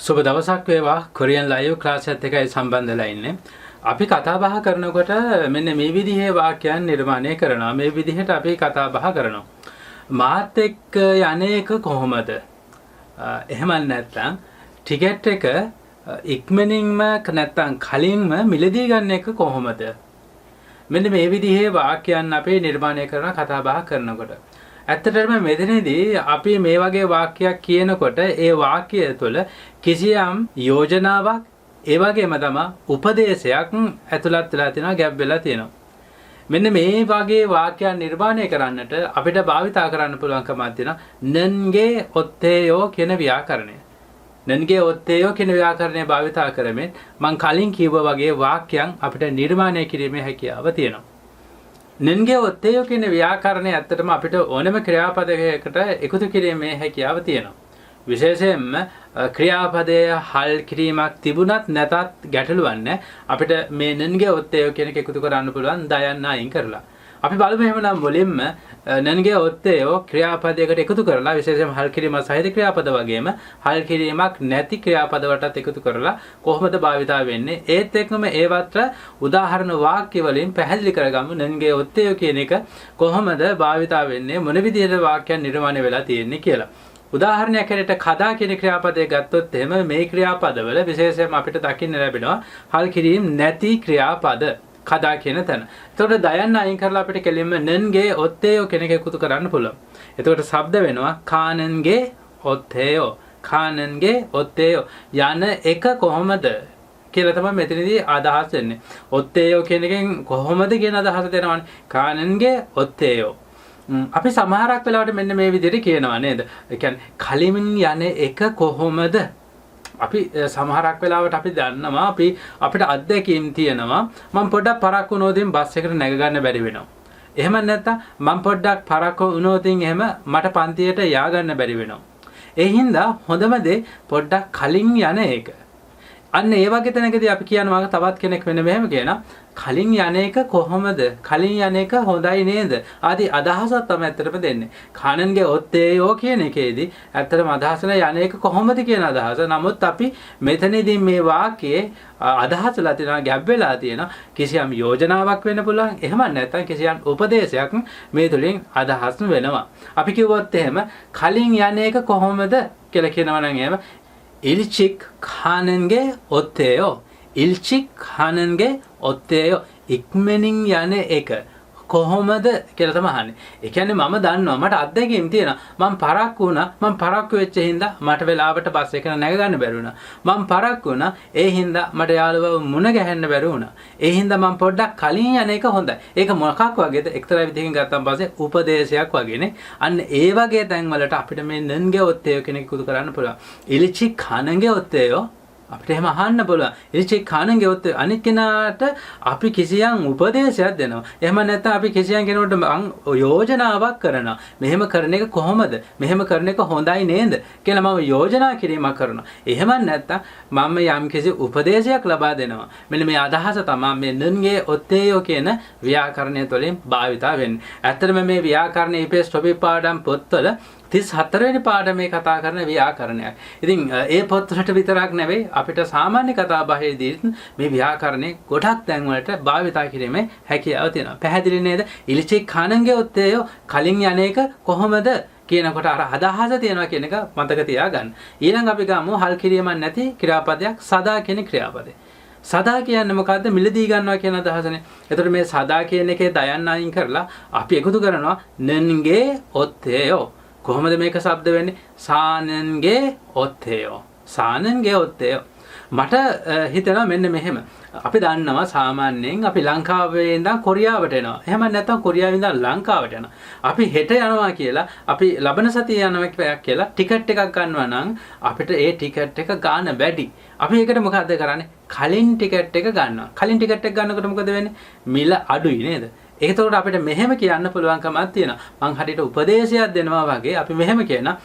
සුබ දවසක් වේවා. කොරියන් ලයිව් ක්ලාස් එකත් එක්කයි සම්බන්ධ වෙලා ඉන්නේ. අපි කතා බහ කරනකොට මෙන්න මේ විදිහේ වාක්‍යයන් නිර්මාණය කරනවා. මේ විදිහට අපි කතා බහ කරනවා. මාත් එක්ක යන්නේක කොහොමද? එහෙම නැත්නම් ටිකට් එක ඉක්මනින්ම නැත්නම් කලින්ම මිලදී ගන්න එක කොහොමද? මෙන්න මේ විදිහේ වාක්‍යයන් අපි නිර්මාණය කරන කතා බහ කරනකොට ඇත්තටම මෙතනදී අපි මේ වගේ වාක්‍යයක් කියනකොට ඒ වාක්‍යය තුළ කිසියම් යෝජනාවක් ඒ වගේම තමයි උපදේශයක් ඇතුළත් වෙලා තියෙනවා, ගැප් වෙලා තියෙනවා. මෙන්න මේ වගේ වාක්‍යයන් නිර්මාණය කරන්නට අපිට භාවිතා කරන්න පුළුවන්කමක් තියෙනවා නන්ගේ ඔත්තේයෝ කියන ව්‍යාකරණය. නන්ගේ ඔත්තේයෝ කියන ව්‍යාකරණය භාවිතා කරමින් මම කලින් කිව්වා වගේ වාක්‍යයන් අපිට නිර්මාණය කිරීමේ හැකියාව තියෙනවා. නන්ගේ ඔත්තේයෝ කියන ව්‍යාකරණය ඇත්තටම අපිට ඕනෑම ක්‍රියාපදයකට එකතු කිරීමේ හැකියාව තියෙනවා. විශේෂයෙන්ම ක්‍රියාපදයේ හල් කිරීමක් තිබුණත් නැතත් ගැටලුවක් නැහැ. අපිට මේ නන්ගේ ඔත්තේයෝ කියන එක එකතු කරන්න පුළුවන් දයන්න අයින් කරලා. අපි බලමු එහෙමනම් මුලින්ම නන්ගේ ඔත්තේයෝ ක්‍රියාපදයකට එකතු කරලා විශේෂයෙන්ම හල් කිරීම සහිත ක්‍රියාපද වගේම හල් කිරීමක් නැති ක්‍රියාපද වලටත් එකතු කරලා කොහොමද භාවිතා වෙන්නේ? ඒත් එක්කම ඒවට උදාහරණ වාක්‍ය වලින් පැහැදිලි කරගමු නන්ගේ ඔත්තේයෝ කියන එක කොහොමද භාවිතා වෙන්නේ, මොන විදිහට වාක්‍යයන් නිර්මාණය වෙලා තියෙන්නේ කියලා. උදාහරණයක් හැටියට කදා කියන ක්‍රියාපදය ගත්තොත් එහෙම මේ ක්‍රියාපදවල විශේෂයෙන්ම අපිට දකින්න ලැබෙනවා හල් කිරීම නැති ක්‍රියාපද කදා කියන තැන. එතකොට දයන්න අයින් කරලා අපිට කෙලින්ම නන්ගේ ඔත්තේයෝ කෙනෙක් එකතු කරන්න පුළුවන්. එතකොට શબ્ද වෙනවා කානන්ගේ ඔත්තේයෝ. කානන්ගේ ඔත්තේයෝ යන එක කොහොමද කියලා තමයි මෙතනදී අදහස් වෙන්නේ. ඔත්තේයෝ කියන එකෙන් කොහොමද කියන අදහස දෙනවනේ. කානන්ගේ ඔත්තේයෝ. අපි සමහරක් වෙලාවට මෙන්න මේ විදිහට කියනවා නේද? ඒ කියන්නේ කලින් යන එක කොහොමද? අපි සමහරක් වෙලාවට අපි දන්නවා අපිට අත්දැකීම් තියෙනවා මම පොඩ්ඩක් පරක්කු වුණොතින් බස් එකට නැග ගන්න බැරි වෙනවා. එහෙම නැත්නම් මම පොඩ්ඩක් පරක්කු වුණොතින් එහෙම මට පන්තියට යා ගන්න බැරි වෙනවා. ඒ හින්දා හොඳම දේ පොඩ්ඩක් කලින් යන එක. අන්න ඒ වගේ තැනකදී අපි කියනවා තවත් කෙනෙක් වෙන මෙහෙම කියනවා කලින් යන එක කොහොමද? කලින් යන එක හොඳයි නේද? ආදී අදහසක් තමයි ඇත්තටම දෙන්නේ. කානන්ගේ ඔත්තේයෝ කියන එකේදී ඇත්තටම අදහස යන එක කොහොමද කියන අදහස. නමුත් අපි මෙතනදී මේ වාක්‍යයේ අදහසලා තියෙනවා ගැබ් වෙලා තියෙනවා කිසියම් යෝජනාවක් වෙන්න පුළුවන්. එහෙම නැත්නම් කිසියම් උපදේශයක් මේ තුලින් අදහස් වෙනවා. අපි කිව්වොත් එහෙම කලින් යන එක කොහොමද කියලා කියනවා නම් එහෙම 일찍 가는 게 어때요? 일찍 가는 게 어때요? ඉක්මනින් යන එක කොහොමද කියලා තමයි අහන්නේ. ඒ කියන්නේ මම දන්නවා මට අත්දැකීම් තියෙනවා. මම පරක්කු වුණා. මම පරක්කු වෙච්ච හින්දා මට වෙලාවට බස් එක නැග ගන්න බැරි වුණා. මම පරක්කු වුණා. ඒ හින්දා මට යාළුවව මුණ ගැහෙන්න බැරි වුණා. ඒ හින්දා මම පොඩ්ඩක් කලින් යන එක හොඳයි. ඒක මොකක් වගේද? එක්තරා විදිහකින් ගත්තාම පස්සේ උපදේශයක් වගේනේ. අන්න ඒ වගේ තැන් වලට අපිට මේ නන්ගේ ඔත්තේයෝ කෙනෙක් එකතු කරන්න පුළුවන්. ඉලිචි කනගේ ඔත්තේයෝ අපිට එහෙම අහන්න පුළුවන්. ඉලිචි කනගේ ඔත්තේ අනිත් කෙනාට අපි කිසියම් උපදේශයක් දෙනවා. එහෙම නැත්නම් අපි කිසියම් කෙනෙකුට යෝජනාවක් කරනවා. මෙහෙම කරන එක කොහොමද? මෙහෙම කරන එක හොඳයි නේද? කියලා මම යෝජනා කිරීමක් කරනවා. එහෙම නැත්නම් මම යම් කිසි උපදේශයක් ලබා දෙනවා. මෙන්න මේ අදහස තමයි මේ නන්ගේ ඔත්තේයෝ කියන ව්‍යාකරණය තුළින් භාවිතා වෙන්නේ. ඇත්තටම මේ ව්‍යාකරණ ඉපේස් ටොපික් පාඩම් පොත්වල 34 වෙනි පාඩමේ කතා කරන ව්‍යාකරණයක්. ඉතින් ඒ පොත්වලට විතරක් නෙවෙයි අපිට සාමාන්‍ය කතා බහේදී මේ ව්‍යාකරණේ ගොඩක් තැන් වලට භාවිතා කිරීමේ හැකියාව තියෙනවා. පැහැදිලි නේද? ඉලිචි කනන්ගේ ඔත්තේයෝ කලින් යන එක කොහොමද කියනකොට අර අදහස තියෙනවා කියන එක මතක තියාගන්න. ඊළඟ අපි ගමු හල් කිරීමක් නැති ක්‍රියාපදයක් සදා කියන ක්‍රියාපදේ. සදා කියන්නේ මොකද්ද? මිලදී ගන්නවා කියන අදහසනේ. එතකොට මේ සදා කියන එකේ දයන්න අයින් කරලා අපි එකතු කරනවා නන්ගේ ඔත්තේයෝ. කොහොමද මේක શબ્ද වෙන්නේ? සානන්ගේ ඔත්තේයෝ. සානන්ගේ ඔත්තේයෝ. මට හිතෙනවා මෙන්න මෙහෙම. අපි දන්නවා සාමාන්‍යයෙන් අපි ලංකාවේ ඉඳන් කොරියාවට එනවා. එහෙම නැත්නම් කොරියාවේ ඉඳන් ලංකාවට යනවා. අපි හෙට යනවා කියලා අපි ලබන සතියේ යනවා කියලා ටිකට් එකක් ගන්නවා නම් අපිට ඒ ටිකට් එක ගන්න බැරි. අපි ඒකට මොකද්ද කරන්නේ? කලින් ටිකට් එක ගන්නවා. කලින් ටිකට් එක ගන්නකොට මොකද වෙන්නේ? මිල අඩුයි නේද? ඒකතකොට අපිට මෙහෙම කියන්න පුළුවන්කමක් තියෙනවා. මං හරියට උපදේශයක් දෙනවා වගේ අපි මෙහෙම කියනවා.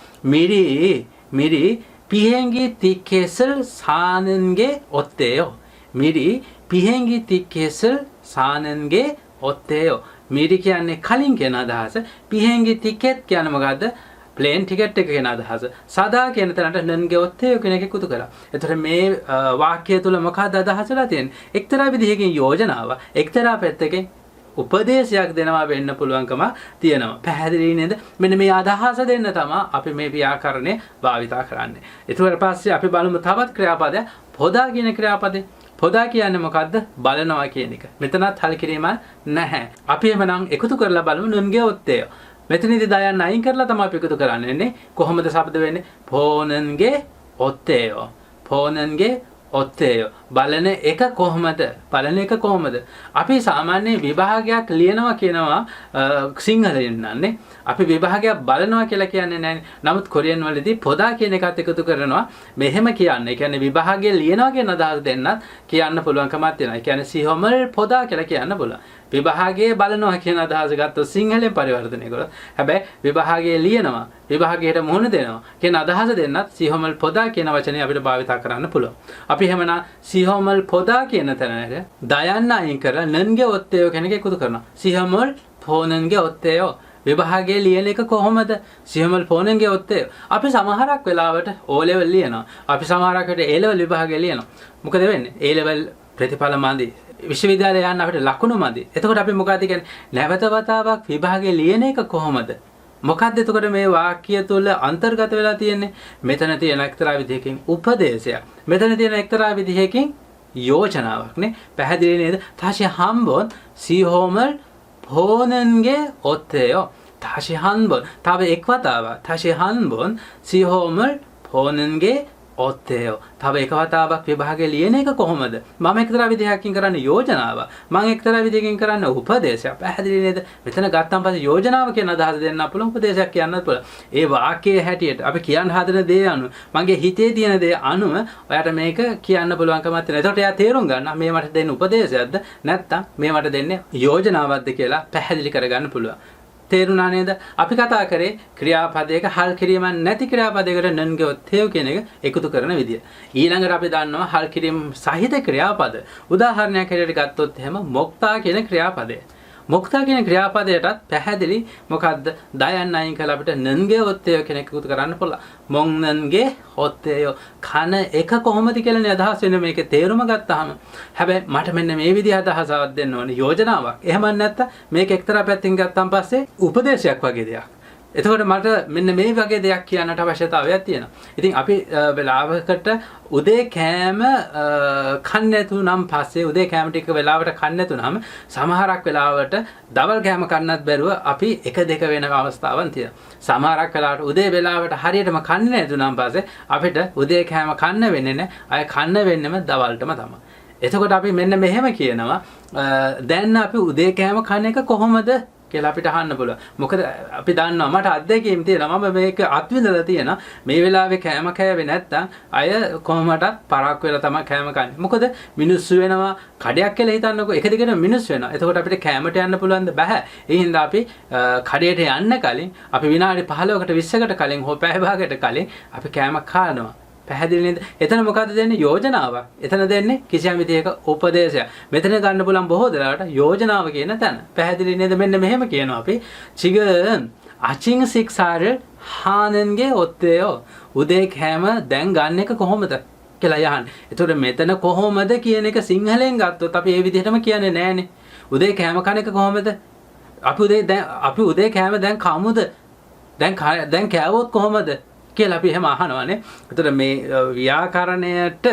මිරි 비행기 티켓을 사는 게 어때요? 미리 비행기 티켓을 사는 게 어때요? 미리 කියන්නේ කලින් කියන අදහස. 비행기 티켓 කියන්නේ මොකද්ද? ප්ලේන් ටිකට් එක කියන අදහස. සදා කියන තැනට නන්ගේ ඔත්තේ කියන එක එකතු කරා. එතකොට මේ වාක්‍යය තුල මොකක්ද අදහසලා තියෙන්නේ? එක්තරා විදිහකින් යෝජනාව, එක්තරා පැත්තකින් උපදේශයක් දෙනවා වෙන්න පුළුවන්කම තියෙනවා. පැහැදිලි නේද? මෙන්න මේ අදහස දෙන්න තමයි අපි මේ ව්‍යාකරණය භාවිතා කරන්නේ. ඊට පස්සේ අපි බලමු තවත් ක්‍රියාපදයක් පොදා කියන ක්‍රියාපදේ. පොදා කියන්නේ මොකද්ද? බලනවා කියන එක. මෙතනත් හල් කිරීමක් නැහැ. අපි එමනම් එකතු කරලා බලමු නුන්ගේ ඔත්තේ. මෙතනදී දයන් අයින් කරලා තමයි අපි එකතු කරන්නේ. කොහොමද શબ્ද වෙන්නේ? පෝනන්ගේ ඔත්තේ. පෝනන්ගේ ඔත්තේ. බලන එක කොහොමද? බලන එක කොහොමද? අපි සාමාන්‍ය විභාගයක් ලියනවා කියනවා සිංහලෙන් නන්නේ. අපි විභාගයක් බලනවා කියලා කියන්නේ නැහැ. නමුත් කොරියන් වලදී පොදා කියන එකත් එකතු කරනවා. මෙහෙම කියන්නේ. ඒ කියන්නේ විභාගය ලියනවා කියන අදහස දෙන්නත් කියන්න පුළුවන්කමක් තියෙනවා. ඒ කියන්නේ සිහොමල් පොදා කියලා කියන්න පුළුවන්. විභාගයේ බලනවා කියන අදහස ගත්තොත් සිංහලෙන් පරිවර්තනය කරොත් හැබැයි විභාගයේ ලියනවා විභාගයට මුහුණ දෙනවා කියන අදහස දෙන්නත් සිහොමල් පොදා කියන වචනේ අපිට භාවිත කරන්න පුළුවන්. අපි එහෙමනම් සිහොමල් පොදා කියන තැනට දයන්න අයින් කරලා නන්ගේ ඔත්තේ කෙනෙක් එකතු කරනවා. සිහොමල් ෆෝනන්ගේ ඔත්තේ විභාගයේ ලියන එක කොහොමද? සිහොමල් ෆෝනන්ගේ ඔත්තේ. අපි සමහරක් වෙලාවට O level ලියනවා. අපි සමහරක් වෙලාවට A level විභාගය ලියනවා. මොකද වෙන්නේ? A level ප්‍රතිඵල මදි. විශ්වවිද්‍යාලය යන්න අපිට ලකුණු මදි. එතකොට අපි මොකද කියන්නේ? නැවත වතාවක් විභාගයේ ලියන එක කොහොමද? මොකක්ද එතකොට මේ වාක්‍ය තුළ අන්තර්ගත වෙලා තියෙන්නේ? මෙතන තියෙන එක්තරා විදිහකින් උපදේශයක්. මෙතන තියෙන එක්තරා විදිහකින් යෝජනාවක් නේ. පැහැදිලි නේද? 다시 한번 시험을 보는 게 어때요? 다시 한번. තව එක් වතාවක්. 다시 한번 시험을 보는 게 ඔත්තේ요. තව එක වතාවක් විභාගය ලියන එක කොහොමද? මම එක්තරා විදිහකින් කරන්න යෝජනාව. මම එක්තරා විදිහකින් කරන්න උපදේශයක්. පැහැදිලි නේද? මෙතන ගත්තාන් පස්සේ යෝජනාව කියන අදහස දෙන්න පුළුවන්, උපදේශයක් කියන්නත් පුළුවන්. ඒ වාක්‍යයේ හැටියට අපි කියන්න හදන දේ අනුව, මගේ හිතේ තියෙන දේ අනුව ඔයාට මේක කියන්න පුළුවන්කමක් තියෙනවා. එතකොට එයා තේරුම් ගන්නවා මේ මට දෙන්න උපදේශයක්ද නැත්නම් මේ මට දෙන්නේ යෝජනාවක්ද කියලා පැහැදිලි කරගන්න පුළුවන්. තේරුණා නේද? අපි කතා කරේ ක්‍රියාපදයක හල් කිරීමක් නැති ක්‍රියාපදයකට නන්ගේ ඔත්තේ කියන එක එකතු කරන විදිය. ඊළඟට අපි දන්නවා හල් කිරීම සහිත ක්‍රියාපද. උදාහරණයක් හැටියට ගත්තොත් එහෙම මොක්තා කියන ක්‍රියාපදය. මොක්තා කියන ක්‍රියාපදයටත් පැහැදිලි මොකද්ද? දයන් අයින් කළා අපිට නන්ගේ ඔත්තේ කියන එක එකතු කරන්න පුළුවන්. මොන් නන්ගේ ඔත්තේ කන එක කොහොමද කියලානේ අදහස් වෙන්නේ මේකේ තේරුම ගත්තාම. හැබැයි මට මෙන්න මේ විදිහ අදහසක් දෙන්න ඕනේ යෝජනාවක්. එහෙම නැත්නම් මේක එක්තරා පැත්තකින් ගත්තාන් පස්සේ උපදේශයක් වගේ දෙයක්. එතකොට මට මෙන්න මේ වගේ දෙයක් කියන්නට අවශ්‍යතාවයක් තියෙනවා. ඉතින් අපි වෙලාවකට උදේ කෑම කන්නේ නැතුනම් පස්සේ උදේ කෑම ටික වෙලාවට කන්නේ නැතුනම සමහරක් වෙලාවට දවල් කෑම කන්නත් බැරුව අපි 1-2 වෙන අවස්ථාවන් තියෙනවා. සමහරක් වෙලාවට උදේ වෙලාවට හරියටම කන්නේ නැතුනම් පස්සේ අපිට උදේ කෑම කන්න වෙන්නේ නැහැ. අය කන්න වෙන්නෙම දවල්ටම තමයි. එතකොට අපි මෙන්න මෙහෙම කියනවා දැන් අපි උදේ කෑම කන එක කොහොමද කියලා අපිට අහන්න පුළුවන්. මොකද අපි දන්නවා මට අත්දැකීම් තියෙනවා. මම මේක අත්විඳලා තියෙනවා. මේ වෙලාවේ කෑම කෑවේ නැත්තම් අය කොහොමද පරක් වෙලා තමයි කෑම කන්නේ. මොකද මිනිස්සු වෙනවා කඩයක් කියලා හිතන්නකෝ. එක දිගට මිනිස්සු වෙනවා. එතකොට අපිට කෑමට යන්න පුළුවන්ද? බෑ. ඒ හින්දා අපි කඩේට යන්න කලින් අපි විනාඩි 15කට 20කට කලින් හෝ පැය භාගයකට කලින් අපි කෑම කනවා. පැහැදිලි නේද? එතන මොකද්ද දෙන්නේ? යෝජනාවක්. එතන දෙන්නේ කිසියම් විදිහක උපදේශයක්. මෙතන ගන්න පුළුවන් බොහෝ දෙනාට යෝජනාව කියන තැන. පැහැදිලි නේද? මෙන්න මෙහෙම කියනවා අපි. 지금 아침 식사를 하는 게 어때요? උදේ කෑම දැන් ගන්න එක කොහොමද කියලා යහන්නේ. එතකොට මෙතන කොහොමද කියන එක සිංහලෙන් ගත්තොත් අපි ඒ විදිහටම කියන්නේ නෑනේ. උදේ කෑම කන එක කොහොමද? අපි උදේ කෑම දැන් කමුද? දැන් කෑවොත් කොහොමද? කියලා අපි එහෙම අහනවානේ. එතකොට මේ ව්‍යාකරණයට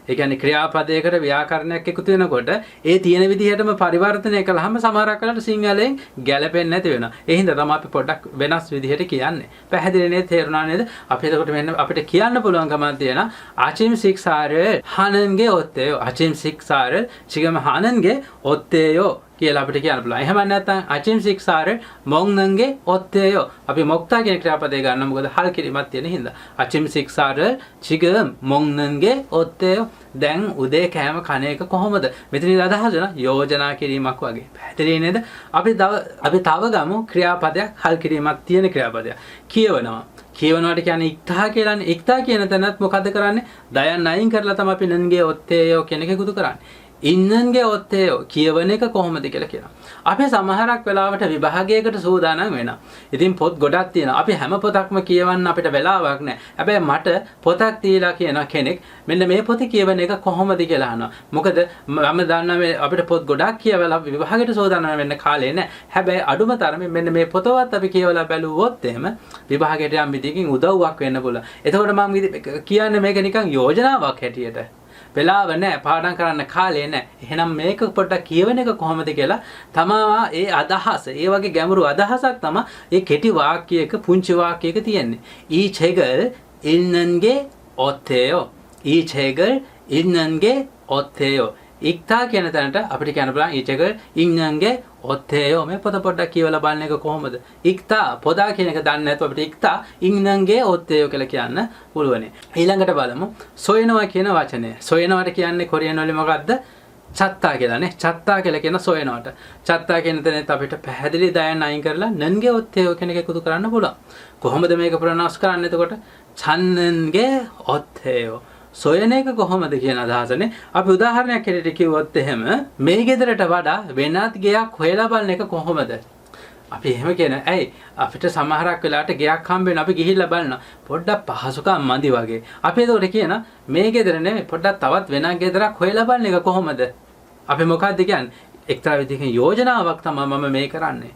ඒ කියන්නේ ක්‍රියාපදයකට ව්‍යාකරණයක් එකතු වෙනකොට ඒ තියෙන විදිහටම පරිවර්තනය කළාම සමහරක් වෙලාවට සිංහලෙන් ගැලපෙන්නේ නැති වෙනවා. ඒ හින්දා තමයි අපි පොඩ්ඩක් වෙනස් විදිහට කියන්නේ. පැහැදිලි නේද? තේරුණා නේද? අපි එතකොට මෙන්න අපිට කියන්න පුළුවන්කමක් තියෙනවා. 아침 식사를 하는 게 어때요? 아침 식사를 지금 하는 게 어때요? කියලා අපිට කියන්න පුළුවන්. එහෙම නැත්නම් 아침 식사를 먹는 게 어때요? අපි මොක්තා කියන ක්‍රියාපදේ ගන්න මොකද හල් කිරීමක් තියෙන හින්දා. 아침 식사를 지금 먹는 게 어때요? දැන් උදේ කෑම කන එක කොහොමද? මෙතනින් අදහස යෝජනා කිරීමක් වගේ. පැහැදිලි නේද? අපි තව ගමු ක්‍රියාපදයක් හල් කිරීමක් තියෙන ක්‍රියාපදයක්. කියවනවා. කියවනවාට කියන්නේ ඉක්තා කියලානේ. ඉක්තා කියන තැනත් මොකද්ද කරන්නේ? දයන් අයින් කරලා තමයි අපි නන්ගේ ඔත්තේයෝ කියන එක එකතු කරන්නේ. ඉන්නන්ගේ ඔත්තේ කියවන එක කොහොමද කියලා කියනවා. අපි සමහරක් වෙලාවට විභාගයකට සූදානම් වෙනවා. ඉතින් පොත් ගොඩක් තියෙනවා. අපි හැම පොතක්ම කියවන්න අපිට වෙලාවක් නැහැ. හැබැයි මට පොතක් තියලා කියන කෙනෙක් මෙන්න මේ පොතේ කියවන එක කොහොමද කියලා අහනවා. මොකද මම දන්නවා මේ අපිට පොත් ගොඩක් කියවලා විභාගයට සූදානම් වෙන්න කාලේ නැහැ. හැබැයි අඩුම තරමේ මෙන්න මේ පොතවත් අපි කියවලා බැලුවොත් එහෙම විභාගයට යම් විදිහකින් උදව්වක් වෙන්න පුළුවන්. එතකොට මම කියන්නේ මේක නිකන් යෝජනාවක් හැටියට. වෙලාව නැහැ, පාඩම් කරන්න කාලේ නැහැ. එහෙනම් මේක පොඩ්ඩක් කියවන එක කොහොමද කියලා තමා ඒ අදහස, ඒ වගේ ගැඹුරු අදහසක් තමයි ඒ කෙටි වාක්‍යයක පුංචි වාක්‍යයක තියෙන්නේ. ඊ 책을 읽는 게 어때요? 이 책을 읽는 게 어때요? ඉක්තා කියන තැනට අපිට කියන්න පුළුවන් ඊ 책을 읽는 게 ඔත්තේයෝ මේ පොත පොඩ්ඩක් කියවලා බලන එක කොහොමද? ඉක්තා පොදා කියන එක දන්නේ නැතුව අපිට ඉක්තා ඉංනන්ගේ ඔත්තේයෝ කියලා කියන්න පුළුවන්. ඊළඟට බලමු සොයනවා කියන වචනය. සොයනවට කියන්නේ කොරියන් වලින් මොකද්ද? චත්තා කියලානේ. චත්තා කියලා කියන සොයනවට. චත්තා කියන තැනත් අපිට පැහැදිලි දයන් අයින් කරලා නන්ගේ ඔත්තේයෝ කියන එක එකතු කරන්න පුළුවන්. කොහොමද මේක ප්‍රොනවුන්ස් කරන්නේ එතකොට? චන්නන්ගේ ඔත්තේයෝ සොයන එක කොහොමද කියන අදහසනේ. අපි උදාහරණයක් හැටියට කිව්වොත් එහෙම මේ ගෙදරට වඩා වෙනත් ගෙයක් හොයලා බලන එක කොහොමද? අපි එහෙම කියන. ඇයි අපිට සමහරක් වෙලාවට ගෙයක් හම්බ වෙන අපි ගිහිල්ලා බලනවා. පොඩ්ඩක් පහසුකම් මදි වගේ. අපි ඒකට කියන මේ ගෙදර නෙමෙයි පොඩ්ඩක් තවත් වෙනත් ගෙදරක් හොයලා බලන එක කොහොමද? අපි මොකද්ද කියන්නේ? එක්තරා විදිහකින් යෝජනාවක් තමයි මම මේ කරන්නේ.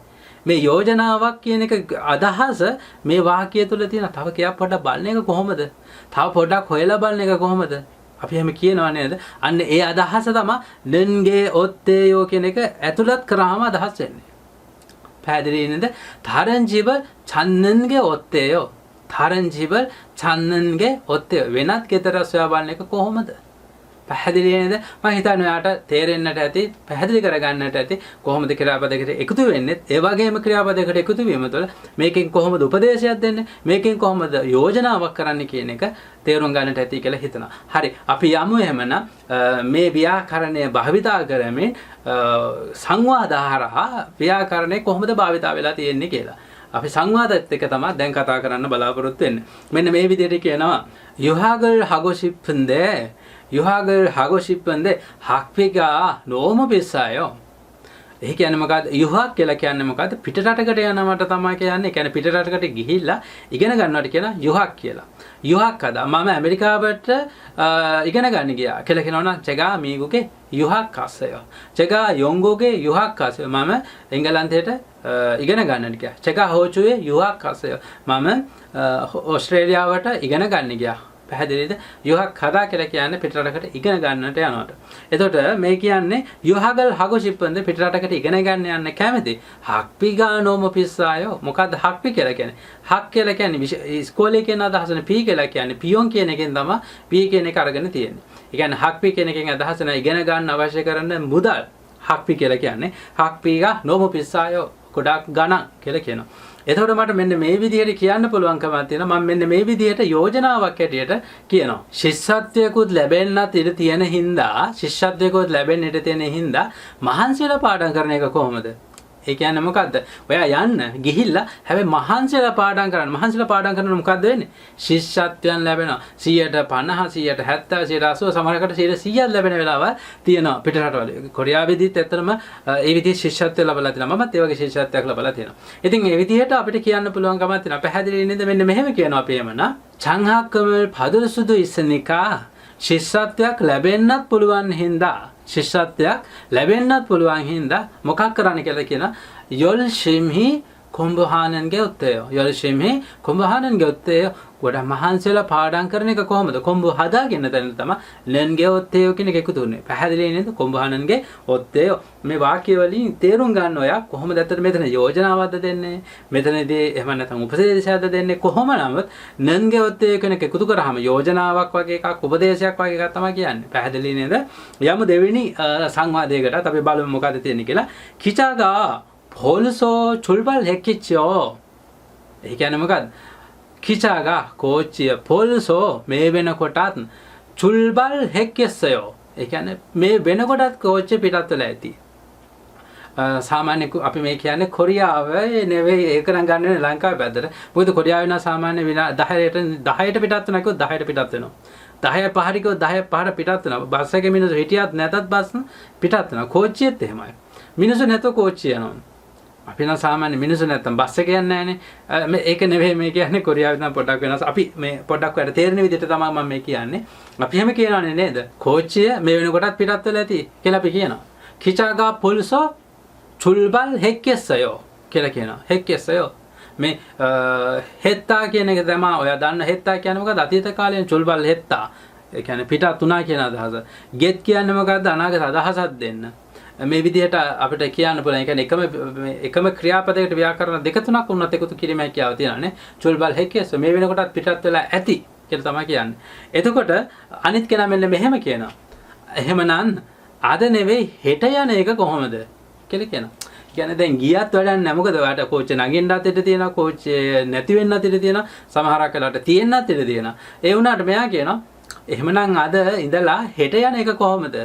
මේ යෝජනාවක් කියන එක අදහස මේ වාක්‍යය තුළ තියෙන තව කයක් පොඩ්ඩක් බලන එක කොහොමද? තව පොඩ්ඩක් හොයලා බලන එක කොහොමද? අපි එහෙම කියනවා නේද? අන්න ඒ අදහස තමයි නන්ගේ ඔත්තේයෝ කියන එක ඇතුළත් කරාම අදහස් වෙන්නේ. පැහැදිලි නේද? 다른 집을 찾는 게 어때요? 다른 집을 찾는 게 어때요? වෙනත් ගෙදර සොයා බලන එක කොහොමද? පැහැදිලි නේද? මම හිතන්නේ ඔයාලට තේරෙන්නට ඇති, පැහැදිලි කරගන්නට ඇති කොහොමද ක්‍රියාපදයකට එකතු වෙන්නේ. ඒ වගේම ක්‍රියාපදයකට එකතු වීම තුළ මේකෙන් කොහොමද උපදේශයක් දෙන්නේ? මේකෙන් කොහොමද යෝජනාවක් කරන්නේ කියන එක තේරුම් ගන්නට ඇති කියලා හිතනවා. හරි. අපි යමු එහෙමනම් මේ ව්‍යාකරණය භාවිතා කරමින් සංවාදාහරහා ව්‍යාකරණය කොහොමද භාවිතා වෙලා තියෙන්නේ කියලා. අපි සංවාදත් එක්ක තමයි දැන් කතා කරන්න බලාපොරොත්තු වෙන්නේ. මෙන්න මේ විදිහට කියනවා 유학을 하고 싶은데 유학을 하고 싶은데 학비가 너무 비싸요. ඒ කියන්නේ මොකද්ද? 유학 කියලා කියන්නේ මොකද්ද? පිටරටකට යනවට තමයි කියන්නේ. කියන්නේ පිටරටකට ගිහිල්ලා ඉගෙන ගන්නවට කියන 유학 කියලා. 유학 හදා මම ඇමරිකාවට ඉගෙන ගන්න ගියා කියලා කියනවනම් 제가 미국에 유학 갔어요. 제가 영국에 유학 갔어요. මම එංගලන්තයට ඉගෙන ගන්නට ගියා. 제가 호주에 유학 갔어요. මම ඕස්ට්‍රේලියාවට ඉගෙන ගන්න ගියා. පැහැදිලිද? 유학 가다 කියලා කියන්නේ පිටරටකට ඉගෙන ගන්නට යනවට. එතකොට මේ කියන්නේ 유학을 하고 싶은데 පිටරටකට ඉගෙන ගන්න යන්න කැමති. 학비가 너무 비싸요. මොකද්ද 학비 කියලා කියන්නේ? හක් කියලා කියන්නේ ඉස්කෝලේ කියන අදහසනේ P කියලා කියන්නේ පියොන් කියන එකෙන් තමයි P කියන එක අරගෙන තියෙන්නේ. ඒ කියන්නේ 학비 කියන එකෙන් අදහස නැහැ ඉගෙන ගන්න අවශ්‍ය කරන මුදල්. 학비 කියලා කියන්නේ 학비가 너무 비싸요. ගොඩක් ගණන් කියලා කියනවා. එතකොට මට මෙන්න මේ විදිහට කියන්න පුළුවන්කමක් තියෙනවා. මම මෙන්න මේ විදිහට යෝජනාවක් හැටියට කියනවා. ශිෂ්‍යත්වයකුත් ලැබෙන්නත් ඉඩ තියෙන හින්දා, ශිෂ්‍යත්වයකුත් ලැබෙන්න ඉඩ තියෙන හින්දා මහන්සියලා පාඩම් කරන එක කොහොමද? ඒ කියන්නේ මොකද්ද? ඔයා යන්න ගිහිල්ලා හැබැයි මහන්සියලා පාඩම් කරන්න. මහන්සියලා පාඩම් කරනකොට මොකද්ද වෙන්නේ? ශිෂ්‍යත්වයන් ලැබෙනවා. 150, 170, 180 සමහරකට 100ක් ලැබෙන වෙලාවල් තියෙනවා පිටරටවල. කොරියාවේදීත් ඇත්තටම ඒ විදිහේ ශිෂ්‍යත්වය ලැබලා තියෙනවා. මමත් ඒ වගේ ශිෂ්‍යත්වයක් ලැබලා තියෙනවා. ඉතින් මේ විදිහට අපිට කියන්න පුළුවන් කමක් තියෙනවා. පැහැදිලි නේද? මෙන්න මෙහෙම කියනවා අපි එමනම් 장학금을 받을 수도 있으니까 ශිෂ්‍යත්වයක් ලැබෙන්නත් පුළුවන් හින්දා ශිෂ්‍යත්වයක් ලැබෙන්නත් පුළුවන් හින්දා මොකක් කරන්න කියලා කියන 열심히 공부하는 게 어때요? 열심히 공부하는 게 어때요? ගොඩක් මහන්සියලා පාඩම් කරන එක කොහොමද? කොම්බු හදාගෙන තැන තමයි ලෙන්ගේ ඔත්තේයෝ කියන එක එකතු වෙන්නේ. පැහැදිලි නේද? කොම්බුහානන්ගේ ඔත්තේයෝ මේ වාක්‍ය වලින් තේරුම් ගන්න ඔයා කොහොමද ඇත්තට මෙතන යෝජනාවක්ද දෙන්නේ? මෙතනදී එහෙම නැත්නම් උපදේශයක්ද දෙන්නේ? කොහොම නමුත් නන්ගේ ඔත්තේයෝ කියන එක එකතු කරාම යෝජනාවක් වගේ එකක් උපදේශයක් වගේ එකක් තමයි කියන්නේ. පැහැදිලි නේද? යමු දෙවෙනි සංවාදයකටත් අපි බලමු මොකද තියෙන්නේ කියලා. 기차가 벌써 출발했겠죠. ඒ කියන්නේ මොකද්ද? 기차가 고치에 벌써 매 වෙනකොටත් 출발했겠어요. ඒ කියන්නේ මේ වෙනකොටත් කෝච්චිය පිටත් වෙලා ඇති. සාමාන්‍ය අපි මේ කියන්නේ කොරියාවේ නෙවෙයි ඒක නම් ගන්න වෙන ලංකාවේ පැත්තට. මොකද කොරියාවේ නම් සාමාන්‍ය 10ට පිටත් වෙනවා කිව්වොත් 10ට පිටත් වෙනවා. 10 5 කිව්ව 10 5 පිටත් වෙනවා. බස් එකේ මිනිස්සු හිටියත් නැතත් බස් පිටත් වෙනවා. කෝච්චියෙත් එහෙමයි. මිනිස්සු නැතෝ කෝච්චිය යනවා. අපි නම් සාමාන්‍ය මිනිස්සු නැත්තම් බස් එක යන්නේ නැහනේ. මේ ඒක නෙවෙයි මේ කියන්නේ කොරියාවේ නම් පොඩ්ඩක් වෙනස්. අපි මේ පොඩ්ඩක් වැඩ තේරෙන විදිහට තමයි මම මේ කියන්නේ. අපි එහෙම කියනවනේ නේද? කෝච්චිය මේ වෙනකොටත් පිටත් වෙලා ඇති කියලා අපි කියනවා. කිචාගා පුල්සෝ චුල්බල් හෙක්කෙස්සයෝ කියලා කියනවා. හෙක්කෙස්සයෝ. මේ හෙත්තා කියන එක තමයි ඔයා දන්න හෙත්තා කියන්නේ මොකද? අතීත කාලේ චුල්බල් හෙත්තා. ඒ කියන්නේ පිටත් උනා කියන අදහස. ගෙත් කියන්නේ මොකද්ද? අනාගත අදහසක් දෙන්න. මේ විදිහට අපිට කියන්න පුළුවන්. ඒ කියන්නේ එකම ක්‍රියාපදයකට ව්‍යාකරණ දෙක තුනක් වුණත් එකතු කිරීමක් කියාව තියෙනවානේ. චුල්බල් හෙක්කෙස් මේ වෙනකොටත් පිටත් වෙලා ඇති කියලා තමයි කියන්නේ. එතකොට අනිත් කෙනා මෙන්න මෙහෙම කියනවා. එහෙමනම් අද නෙවෙයි හෙට යන එක කොහොමද කියලා කියනවා. කියන්නේ දැන් ගියත් වැඩක් නැහැ. මොකද ඔයාලට කෝච්චිය නගින්නත් ඉඩ තියෙනවා. කෝච්චිය නැති වෙන්නත් ඉඩ තියෙනවා. සමහරක් වෙලාවට තියෙන්නත් ඉඩ තියෙනවා. ඒ වුණාට මෙයා කියනවා එහෙමනම් අද ඉඳලා හෙට යන එක කොහොමද?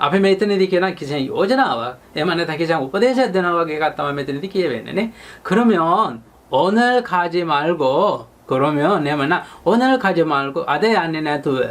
අපි මෙතනදී කියන කිසිම යෝජනාවක් එහෙම නැත්නම් කිසිම උපදේශයක් දෙනවා වගේ එකක් තමයි මෙතනදී කියවෙන්නේ නේ. 그러면 오늘 가지 말고 그러면 내가 오늘 가지 말고 අද යන්නේ නැතුව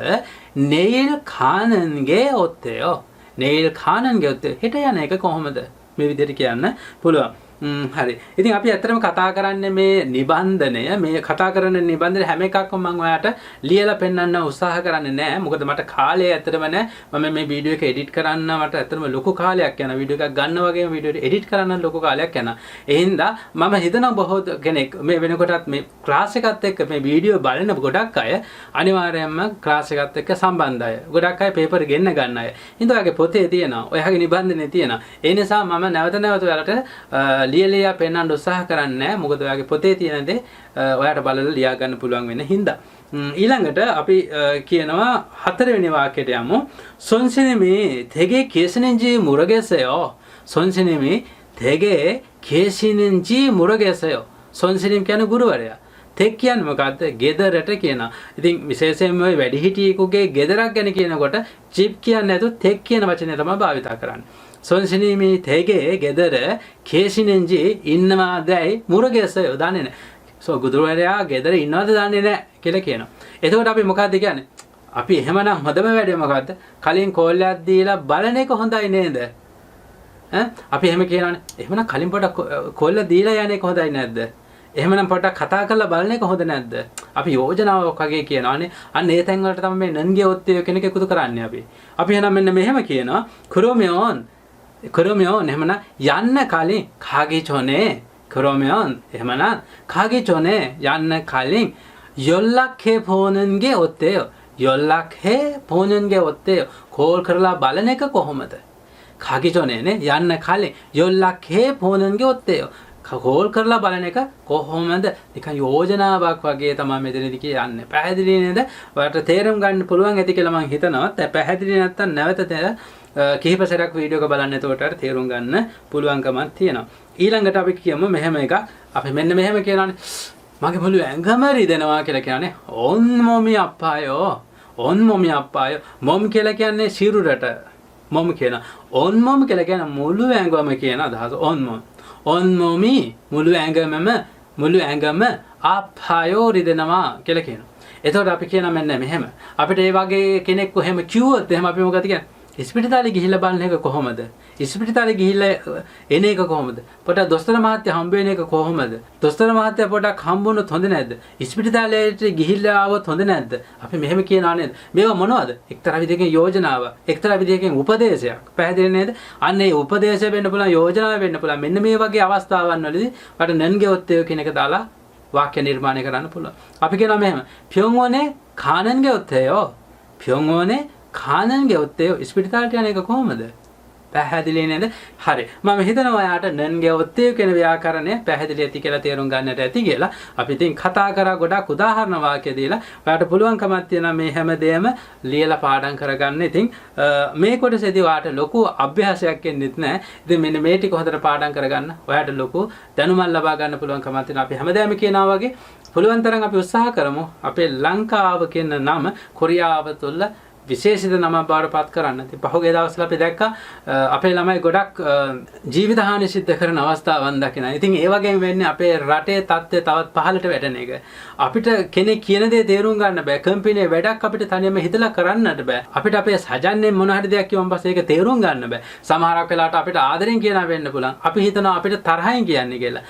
내일 가는 게 어때요? 내일 가는 게 어때요? හෙට යන එක කොහොමද? මේ විදිහට කියන්න පුළුවන්. හරි. ඉතින් අපි ඇත්තටම කතා කරන්නේ මේ නිබන්ධනය මේ කතා කරන නිබන්ධන හැම එකක්ම මම ඔයාලට ලියලා පෙන්වන්න උත්සාහ කරන්නේ නැහැ. මොකද මට කාලය ඇත්තටම නැහැ. මම මේ වීඩියෝ එක එඩිට් කරන්න මට ඇත්තටම ලොකු කාලයක් යනවා. වීඩියෝ එකක් ගන්න වගේම වීඩියෝ එක එඩිට් කරන්න ලොකු කාලයක් යනවා. ඒ හින්දා මම හිතනවා බොහෝ කෙනෙක් මේ වෙනකොටත් මේ ක්ලාස් එකත් එක්ක මේ වීඩියෝ බලන ගොඩක් අය අනිවාර්යයෙන්ම ක්ලාස් එකත් එක්ක සම්බන්ධයි. ගොඩක් අය පේපර් ගෙන්න ගන්න අය. හින්දා ඔයගේ පොතේ තියෙනවා. ඔයගේ නිබන්ධනේ තියෙනවා. ඒ නිසා මම නැවත නැවත ඔයාලට ලියලියා පෙන්වන්න උත්සාහ කරන්නේ නැහැ. මොකද ඔයාගේ පොතේ තියෙන දේ ඔයාට බලලා ලියා ගන්න පුළුවන් වෙන හින්දා. ඊළඟට අපි කියනවා 4 වෙනි වාක්‍යයට යමු. 선생님이 되게 계시는지 모르겠어요. 선생님이 되게 계시는지 모르겠어요. 선생님 කියන්නේ ගුරුවරයා. තෙක් කියන්නේ මොකද්ද? ගෙදරට කියනවා. ඉතින් විශේෂයෙන්ම ඔය වැඩිහිටියෙකුගේ ගෙදරක් ගැන කියනකොට ජිප් කියන්නේ නැතුව තෙක් කියන වචනය තමයි භාවිත කරන්නේ. 선생님이 되게 ගෙදර 계시는지 ඉන්නවාදයි මුරගෙසය දන්නේ නැහැ. ගුරුවරයා ගෙදර ඉන්නවද දන්නේ නැහැ කියලා කියනවා. එතකොට අපි මොකද්ද කියන්නේ? අපි එහෙමනම් හොඳම වැඩේ මොකද්ද? කලින් කෝල් එකක් දීලා බලන එක හොඳයි නේද? අපි එහෙම කියනවානේ. එහෙමනම් කලින් පොඩක් කෝල් එක දීලා යන්නේ හොඳයි නැද්ද? එහෙමනම් පොඩක් කතා කරලා බලන එක හොඳ නැද්ද? අපි යෝජනාවක් වගේ කියනවානේ. අන්න ඒ තැන් වලට තමයි මේ නන්ගේ ඔත්තේ කෙනෙක් එකතු කරන්නේ අපි. අපි එහෙනම් මෙන්න මෙහෙම කියනවා. 그러면 එහෙමනම් යන්න කලින් 가기 전에 그러면 එහෙමනම් 가기 전에 යන්න කලින් 연락해 보는 게 어때요? 연락해 보는 게 어때요? කෝල් කරලා බලන එක කොහොමද? 가기 전에නේ යන්න කලින් 연락해 보는 게 어때요? කෝල් කරලා බලන එක කොහොමද? නිකන් යෝජනාවක් වගේ තමයි මෙතනදී කියන්නේ. පැහැදිලි නේද? ඔයාලට තේරුම් ගන්න පුළුවන් ඇති කියලා මම හිතනවා. පැහැදිලි නැත්තම් නැවත කිහිප සැරයක් වීඩියෝ එක බලන්න. එතකොට තේරුම් ගන්න පුළුවන්කමක් තියෙනවා. ඊළඟට අපි කියමු මෙහෙම එකක්. අපි මෙන්න මෙහෙම කියනවානේ. මගේ මුළු ඇඟම රිදෙනවා කියලා කියන්නේ. 온몸이 아파요. 온몸이 아파요. 몸 කියලා කියන්නේ සිරුරට. 몸 කියන. 온몸 කියලා කියන්නේ මුළු ඇඟම කියන අදහස. 온몸. 온몸이 මුළු ඇඟම 아파요 රිදෙනවා කියලා කියනවා. එතකොට අපි කියන මෙන්න මෙහෙම. අපිට මේ වගේ කෙනෙක් කොහෙම කිව්වොත් එහෙම අපි මොකද කියන්නේ? ඉස්පිරිතාලේ ගිහිල්ලා බලන එක කොහොමද? ඉස්පිරිතාලේ ගිහිල්ලා එන එක කොහොමද? පොඩක් දොස්තර මහත්තයා හම්බ වෙන එක කොහොමද? දොස්තර මහත්තයා පොඩක් හම්බුනොත් හොඳ නැද්ද? ඉස්පිරිතාලේට ගිහිල්ලා ආවොත් හොඳ නැද්ද? අපි මෙහෙම කියනවා නේද? මේවා මොනවද? එක්තරා විදිහකින් යෝජනාවක්, එක්තරා විදිහකින් උපදේශයක්. පැහැදිලි නේද? අන්න ඒ උපදේශය වෙන්න පුළුවන්, යෝජනාව වෙන්න පුළුවන්. මෙන්න මේ වගේ අවස්ථාවන් වලදී වට නන්ගේ ඔත්තේ කියන එක දාලා වාක්‍ය නිර්මාණය කරන්න පුළුවන්. අපි කියනවා මෙහෙම. 병원에 가는 게 어때요? 병원에 가는 게 어때요? ඉස්පිරිතාලට යන එක කොහොමද? පැහැදිලි නේද? හරි. මම හිතනවා ඔයාට නන්ගේ ඔත්තේ කියන ව්‍යාකරණය පැහැදිලි ඇති කියලා තේරුම් ගන්නට ඇති කියලා. අපි ඉතින් කතා කරා ගොඩක් උදාහරණ වාක්‍ය දීලා ඔයාට පුළුවන්කමක් තියෙනවා මේ හැමදේම ලියලා පාඩම් කරගන්න. ඉතින් මේ කොටසේදී ඔයාට ලොකු අභ්‍යාසයක් එන්නෙත් නැහැ. ඉතින් මෙන්න මේ ටික හොඳට පාඩම් කරගන්න. ඔයාට ලොකු දැනුමක් ලබා ගන්න පුළුවන්කමක් තියෙනවා. අපි හැමදේම කියනවා වගේ පුළුවන් තරම් අපි උත්සාහ කරමු අපේ ලංකාව කියන නම කොරියාව තුළ විශේෂිත නමක් බවට පත් කරන්න. ඉතින් පහුගිය දවස්වල අපි දැක්කා අපේ ළමයි ගොඩක් ජීවිත හානි සිද්ධ කරන අවස්ථාවන් දකිනවා. ඉතින් ඒ වගේම වෙන්නේ අපේ රටේ තත්ත්වය තවත් පහළට වැටෙන එක. අපිට කෙනෙක් කියන දේ තේරුම් ගන්න බෑ. කම්පැනි වැඩක් අපිට තනියම හිතලා කරන්නට බෑ. අපිට අපේ සජන්නේ මොන හරි දෙයක් කිව්වන් පස්සේ ඒක තේරුම් ගන්න බෑ. සමහරක් වෙලාවට අපිට ආදරෙන් කියනවා වෙන්න පුළුවන්. අපි හිතනවා අපිට තරහින් කියන්නේ කියලා.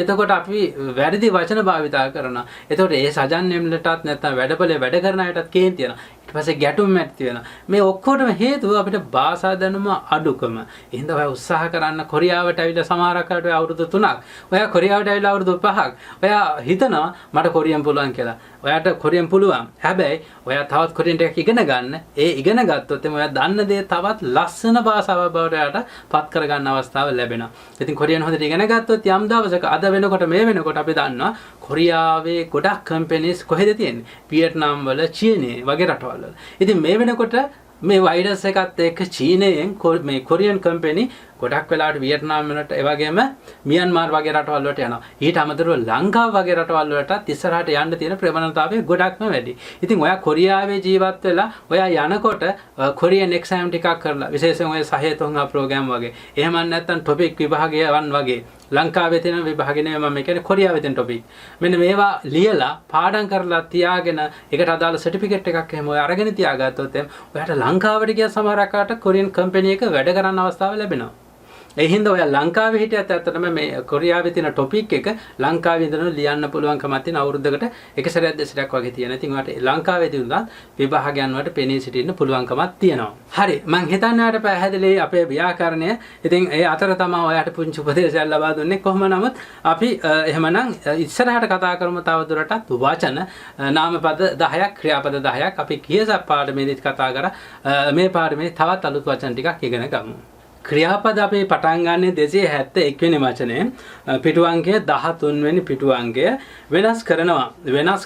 එතකොට අපි වැරදි වචන භාවිතා කරනවා. එතකොට ඒ සජන්නේම්ලටත් නැත්නම් වැඩපලේ වැඩ කරන අයටත් කේන්ති යනවා. ඊට පස්සේ ගැටුම් ඇති වෙනවා. මේ ඔක්කොටම හේතුව අපිට භාෂා දැනුම අඩුකම. එහෙනම් ඔය උත්සාහ කරන්න කොරියාවට ඇවිල්ලා සමහරක් අයට අවුරුදු 3ක්. ඔයා කොරියාවට ඇවිල්ලා අවුරුදු 5ක්. ඔයා හිතනවා මට කොරියන් පුළුවන් කියලා. ඔයාට කොරියන් පුළුවන්. හැබැයි ඔයා තවත් කොරියන් ටිකක් ඉගෙන ගන්න. ඒ ඉගෙන ගත්තොත් එimhe ඔයා දන්න දේ තවත් ලස්සන භාෂාවක් බවට ඔයාට පත් කරගන්න අවස්ථාව ලැබෙනවා. ඉතින් කොරියන් හොඳට ඉගෙන ගත්තොත් යම් දවසක අද වෙනකොට මේ වෙනකොට අපි දන්නවා කොරියාවේ ගොඩක් කම්පැනිස් කොහෙද තියෙන්නේ? වියට්නාම් වල, චීනයේ වගේ රටවල් වල. ඉතින් මේ වෙනකොට මේ වෛරස් එකත් එක්ක චීනයෙන් මේ කොරියන් කම්පැනි ගොඩක් වෙලාවට වියට්නාම් වලට ඒ වගේම මියන්මාර් වගේ රටවල් වලට යනවා. ඊට අමතරව ලංකාව වගේ රටවල් වලටත් ඉස්සරහට යන්න තියෙන ප්‍රවණතාවය ගොඩක්ම වැඩි. ඉතින් ඔයා කොරියාවේ ජීවත් වෙලා ඔයා යනකොට කොරියන් එක්සෑම් ටිකක් කරලා විශේෂයෙන් ඔය සහේතුන්හා ප්‍රෝග්‍රෑම් වගේ. එහෙම නැත්නම් ටොපික් විභාගයන් වගේ ලංකාවේ තියෙන විභාගෙ නෙමෙයි මම කියන්නේ කොරියාවේ තියෙන ටොපික්. මෙන්න මේවා ලියලා පාඩම් කරලා තියාගෙන ඒකට අදාළ සර්ටිෆිකේට් එකක් එහෙම ඔය අරගෙන තියාගත්තොත් ඔයාට ලංකාවට ගිය සමහරකට කොරියන් කම්පැනි එක වැඩ කරන්න අවස්ථාව ලැබෙනවා. ඒ හින්දා ඔයා ලංකාවේ හිටියත් ඇත්තටම මේ කොරියාවේ තියෙන ටොපික් එක ලංකාවේ ඉඳන් ලියන්න පුළුවන්කමක් තියෙන අවුරුද්දකට එක සැරයක් දෙසරයක් වගේ තියෙන. ඉතින් ඔයාට ලංකාවේදී උනත් විභාගයන් වලට පෙනී සිටින්න පුළුවන්කමක් තියෙනවා. හරි මම හිතන්නේ ඔයාට පැහැදිලි අපේ ව්‍යාකරණය. ඉතින් ඒ අතර තමයි ඔයාට පුංචි උපදේශයක් ලබා දුන්නේ. කොහොම නමුත් අපි එහෙමනම් ඉස්සරහට කතා කරමු තවදුරටත් වචන නාමපද 10ක් ක්‍රියාපද 10ක් අපි කීයසක් පාඩමේදීත් කතා කරා. මේ පාඩමේ තවත් අලුත් වචන ටිකක් ඉගෙන ගමු. ක්‍රියාපද අපි පටන් ගන්න 271 වෙනි වචනේ පිටු අංකය 13 වෙනි පිටු අංකය වෙනස්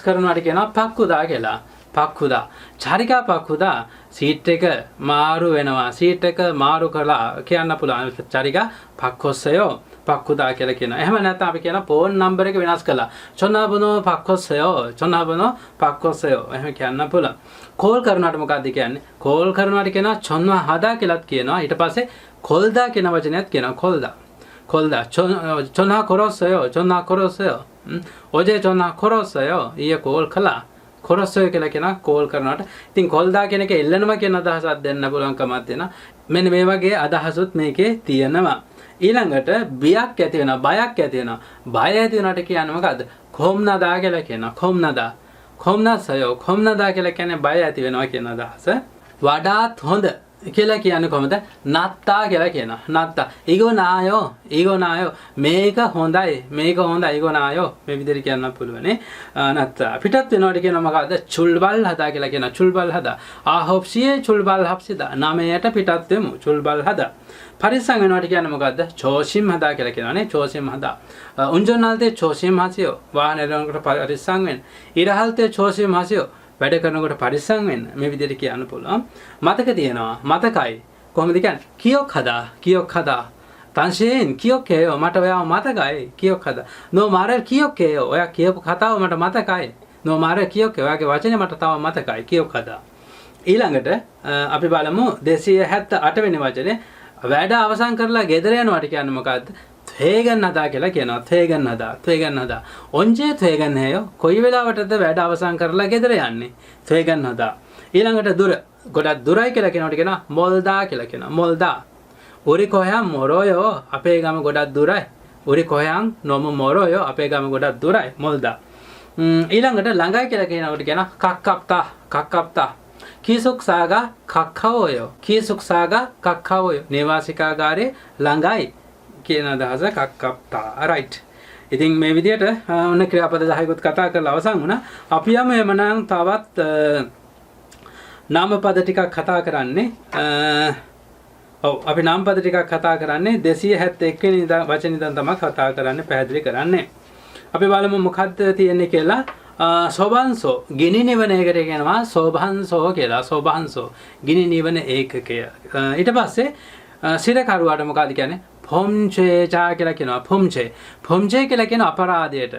කරනවාට කියනවා පක්කුදා කියලා. පක්කුදා චාරිකා පක්කුදා සීට් එක මාරු වෙනවා. සීට් එක මාරු කළා කියන්න පුළුවන්. චාරිකා පක්කොස්සයෝ පක්කුදා කියලා කියනවා. එහෙම නැත්නම් අපි කියන ෆෝන් නම්බර් එක වෙනස් කළා. චොනාබනෝ පක්කොස්සයෝ එහෙම කියන්න පුළුවන්. කෝල් කරනවට මොකක්ද කියන්නේ? කෝල් කරනවට කියනවා චොන්වා හදා කියලාත් කියනවා. ඊට පස්සේ කොල්දා කියන වචනයත් කියනවා. කොල්දා චොනා කොරොස්සයෝ ඔජේ චොනා කොරොස්සයෝ ඊයේ කෝල් කළා. කොරොස්සයෝ කියලා කියනවා කෝල් කරනවට. ඉතින් කොල්දා කියන එක එල්ලනවා කියන අදහසක් දෙන්න පුළුවන්කමක් තියෙනවා. මෙන්න මේ වගේ අදහසුත් මේකේ තියෙනවා. ඊළඟට බියක් ඇති වෙනවා, බයක් ඇති වෙනවා. බය ඇති වෙනවට කියන්නේ මොකද්ද? කොම්නදා කියලා කියනවා. කොම්නදා කියලා කියන්නේ බය ඇති වෙනවා කියන අදහස. වඩාත් හොඳ කියලා කියන්නේ කොහොමද? නත්තා කියලා කියනවා. නත්තා. ඊගොනායෝ මේක හොඳයි. ඊගොනායෝ මේ විදිහට කියන්න පුළුවන්. නත්තා. පිටත් වෙනවට කියනවා මොකද්ද? චුල්බල් හදා කියලා කියනවා. චුල්බල් හදා. ආහොප්සියේ චුල්බල් හප්සිදා. නාමයට පිටත් වෙමු. චුල්බල් හදා. පරිස්සම් වෙනවට කියන්නේ මොකද්ද? චෝෂිම් හදා කියලා කියනවානේ. චෝෂිම් හදා. උන්ජොනාල්තේ චෝෂිම් හසියෝ. වාහන යනකොට පරිස්සම් වෙන්න. ඉරහල්තේ චෝෂිම් හසියෝ. වැඩ කරනකොට පරිස්සම් වෙන්න. මේ විදිහට කියන්න පුළුවන්. මතක තියෙනවා. මතකයි. කොහොමද කියන්නේ? කියොක් හදා. තංශයෙන් කියොක්කේයෝ මට ඔයාව මතකයි. කියොක් හදා. නෝ මාරේ කියොක්කේයෝ ඔයා කියපු කතාව මට මතකයි. නෝ මාරේ කියොක්කේ ඔයාගේ වචනේ මට තව මතකයි. කියොක් හදා. ඊළඟට අපි බලමු 278 වෙනි වචනේ වැඩ අවසන් කරලා ගෙදර යනවාට කියන්නේ මොකද්ද? තේගන් හදා කියලා කියනවා. තේගන් හදා. ඔන්ජේ තේගන් හේයෝ කොයි වෙලාවටද වැඩ අවසන් කරලා ගෙදර යන්නේ? තේගන් හදා. ඊළඟට දුර. ගොඩක් දුරයි කියලා කියනකොට කියනවා මොල්දා කියලා කියනවා. මොල්දා. උරි කොහයන් මොරෝයෝ අපේ ගම ගොඩක් දුරයි. උරි කොහයන් නොම මොරෝයෝ අපේ ගම ගොඩක් දුරයි. මොල්දා. ඊළඟට ළඟයි කියලා කියනකොට කියනවා කක්කප්තා. කීසුක්සාගා කක්කවෝයෝ නේවාසිකාගාරේ ළඟයි කියන අදහස කක්කප්තා. රයිට්. ඉතින් මේ විදිහට ඔන්න ක්‍රියාපද 10කුත් කතා කරලා අවසන් වුණා. අපි යමු එමනම් තවත් නාමපද ටිකක් කතා කරන්නේ. අපි නාමපද ටිකක් කතා කරන්නේ 271 වෙනි වචනේ ඉඳන් තමයි කතා කරන්නේ, පැහැදිලි කරන්නේ. අපි බලමු මොකද්ද තියෙන්නේ කියලා. සෝබන්සෝ ගිනි නිවන එකට කියනවා සෝබන්සෝ කියලා. සෝබන්සෝ ගිනි නිවන ඒකකය. ඊට පස්සේ සිරකරුවාට මොකද කියන්නේ? 폼제자 කියලා කියනවා. 폼제 කියලා කියන අපරාධයට.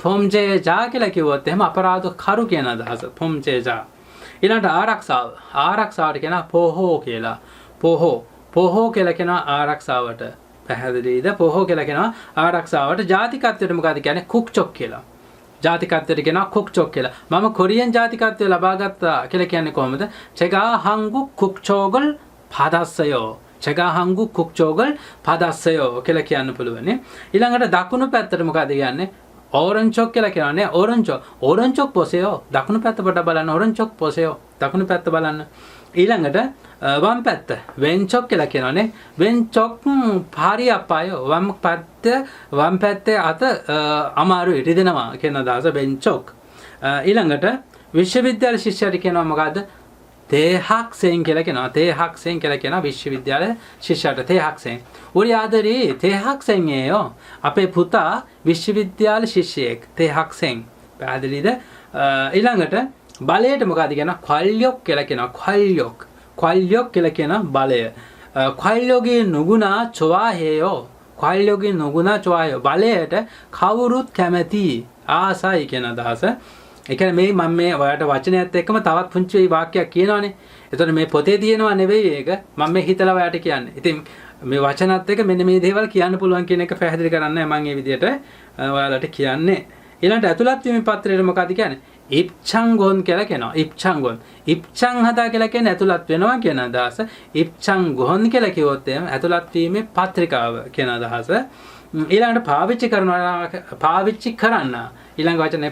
폼제자 කියලා කිව්වොත් එහෙම අපරාධ කරු කියන අදහස. 폼제자. ඊළඟට ආරක්ෂාව. ආරක්ෂාවට කියනවා පොහෝ කියලා. පොහෝ කියලා කියනවා ආරක්ෂාවට. පැහැදිලිද? පොහෝ කියලා කියනවා ආරක්ෂාවට. ජාතිකත්වයට මොකද කියන්නේ? කුක්චොක් කියලා. ජාතිකත්වයට කියනවා කුක්චොක් කියලා. මම කොරියන් ජාතිකත්වය ලබා ගත්තා කියලා කියන්නේ කොහොමද? 제가 한국 국적을 받았어요. 제가 한국 국적을 받았어요 කියලා කියන්න පුළුවන්. ඊළඟට දකුණු පැත්තට මොකද කියන්නේ? 오른쪽 කියලා කියනවානේ. 오른쪽 보세요. දකුණු පැත්ත පොඩ්ඩක් බලන්න. 오른쪽 보세요. දකුණු පැත්ත බලන්න. ඊළඟට වම් පැත්ත 왼쪽 කියලා කියනවානේ. 왼쪽 발이 아파요. වම් පැත්තේ අත අමාරුයි රිදෙනවා කියන අදහස 왼쪽. ඊළඟට විශ්වවිද්‍යාල ශිෂ්‍යයට කියනවා මොකද්ද? 대학생 කියලා කියනවා. 대학생 කියලා කියනවා විශ්වවිද්‍යාල ශිෂ්‍යයට. 대학생. 우리 아들이 대학생이에요. අපේ පුතා විශ්වවිද්‍යාල ශිෂ්‍යයෙක්. 대학생. පැහැදිලිද? ඊළඟට බලයට මොකද කියනවා? 권력 කියලා කියනවා. 권력 කියලා කියනවා බලය. 권력이 누구나 좋아해요. 권력이 누구나 좋아해요. බලයට කවුරුත් කැමති ආසයි කියන අදහස. ඒ කියන්නේ මේ මම මේ ඔයාලට වචනයත් එක්කම තවත් පුංචි වාක්‍යයක් කියනවානේ. එතකොට මේ පොතේ තියෙනවා නෙවෙයි ඒක. මම මේ හිතලා ඔයාලට කියන්නේ. ඉතින් මේ වචනත් එක්ක මෙන්න මේ දේවල් කියන්න පුළුවන් කියන එක පැහැදිලි කරන්නයි මම මේ විදිහට ඔයාලට කියන්නේ. ඊළඟට ඇතුළත් වීම පත්‍රයේ මොකක්ද කියන්නේ? 입창곤 කියලා කියනවා. 입창곤. 입창 හදා කියලා කියන්නේ ඇතුළත් වෙනවා කියන අදහස. 입창곤 කියලා කිව්වොත් එහෙනම් ඇතුළත් වීමේ පත්‍රිකාව කියන අදහස. ඊළඟට පාවිච්චි කරන්න. ඊළඟ වචනේ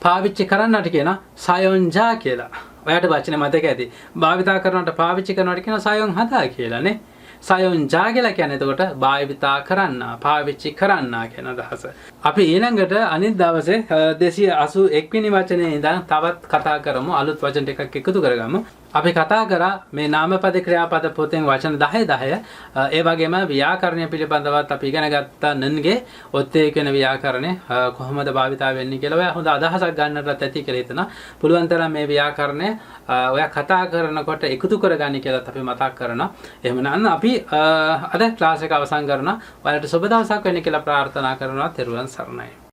පාවිච්චි කරන්නට කියනවා සයොන්ජා කියලා. ඔයාලට වචනේ මතක ඇති. භාවිතා කරනවට පාවිච්චි කරනවට කියනවා සයොන් හදා කියලානේ. සයොන්ජා කියලා කියන්නේ එතකොට භාවිතා කරන්න, පාවිච්චි කරන්න කියන අදහස. අපි ඊළඟට අනිත් දවසේ 281 වෙනි වචනේ ඉඳන් තවත් කතා කරමු. අලුත් වචන ටිකක් එකතු කරගමු. අපි කතා කරා මේ නාමපද ක්‍රියාපද පොතෙන් වචන 10. ඒ වගේම ව්‍යාකරණය පිළිබඳවත් අපි ඉගෙන ගත්තා නන්ගේ ඔත්තේ කියන ව්‍යාකරණය කොහොමද භාවිතා වෙන්නේ කියලා ඔයා හොඳ අදහසක් ගන්නටත් ඇති කියලා හිතනවා. පුළුවන් තරම් මේ ව්‍යාකරණය ඔයා කතා කරනකොට එකතු කරගන්න කියලාත් අපි මතක් කරනවා. එහෙමනම් අපි අද ක්ලාස් එක අවසන් කරනවා. ඔයාලට සුබ දවසක් වෙන්න කියලා ප්‍රාර්ථනා කරනවා. තෙරුවන් සරණයි.